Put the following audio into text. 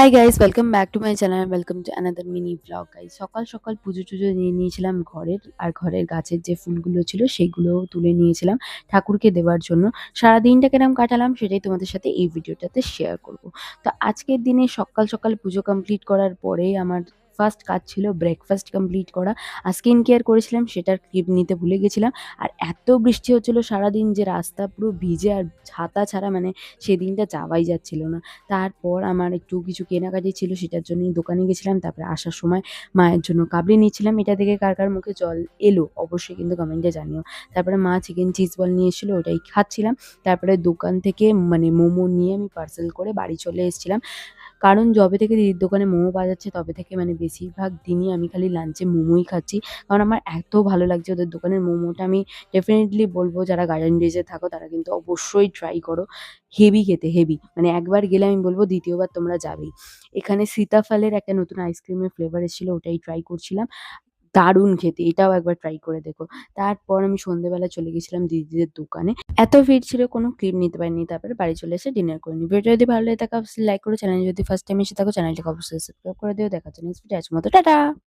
Hi guys, welcome back to my channel. Welcome to another mini blog guys. সকাল সকাল পুজো টুজো নিয়ে নিয়েছিলাম ঘরের, আর ঘরের গাছের যে ফুলগুলো ছিল সেগুলোও তুলে নিয়েছিলাম ঠাকুরকে দেওয়ার জন্য। সারাদিনটা কিরম কাটালাম সেটাই তোমাদের সাথে এই ভিডিওটাতে শেয়ার করব। তো আজকের দিনে সকাল সকাল পুজো কমপ্লিট করার পরেই আমার ফার্স্ট কাজ ছিল ব্রেকফাস্ট কমপ্লিট করা। আর স্কিন কেয়ার করেছিলাম, সেটার ক্লিপ নিতে ভুলে গেছিলাম। আর এত বৃষ্টি হচ্ছিল সারাদিন যে রাস্তা পুরো ভিজে, আর ছাতা ছাড়া মানে সেদিনটা যাওয়াই যাচ্ছিল না। তারপর আমার একটু কিছু কেনাকাটি ছিল, সেটার জন্যই দোকানে গেছিলাম। তারপরে আসার সময় মায়ের জন্য কাবলি নিচ্ছিলাম। এটা দেখে কার কার মুখে জল এলো অবশ্যই কিন্তু কমেন্টে জানিও। তারপরে মা চিকেন চিজ বল নিয়ে এসেছিলো, ওটাই খাচ্ছিলাম। তারপরে দোকান থেকে মানে মোমো নিয়ে আমি পার্সেল করে বাড়ি চলে এসেছিলাম। কারণ যবে থেকে দিদির দোকানে মোমো পাওয়া যাচ্ছে তবে থেকে মানে বেশিরভাগ দিনই আমি খালি লাঞ্চে মোমোই খাচ্ছি। কারণ আমার এত ভালো লাগছে ওদের দোকানের মোমোটা। আমি ডেফিনিটলি বলবো যারা গার্ডেন রিজে থাকো তারা কিন্তু অবশ্যই ট্রাই করো। হেভি খেতে, হেভি। মানে একবার গেলে আমি বলব দ্বিতীয়বার তোমরা যাবেই। এখানে সীতাফলের একটা নতুন আইসক্রিমের ফ্লেভার এসেছিল, ওটাই ট্রাই করছিলাম। দারুণ খেতে, এটাও একবার ট্রাই করে দেখো। তারপর আমি সন্ধ্যেবেলা চলে গেছিলাম দিদিদের দোকানে। এত ভিড় ছিল কোনো ক্লিপ নিতে পারিনি। তারপরে বাড়ি চলে এসে ডিনার করে নিই। ভিডিও যদি ভালো লাগে থাকে অবশ্যই লাইক করো। চ্যানেলে যদি ফার্স্ট টাইম এসে থাকো চ্যানেলটাকে অবশ্যই সাবস্ক্রাইব করে দিও। দেখা হচ্ছে নেক্সট ভিডিও। আজকের মতো টাটা।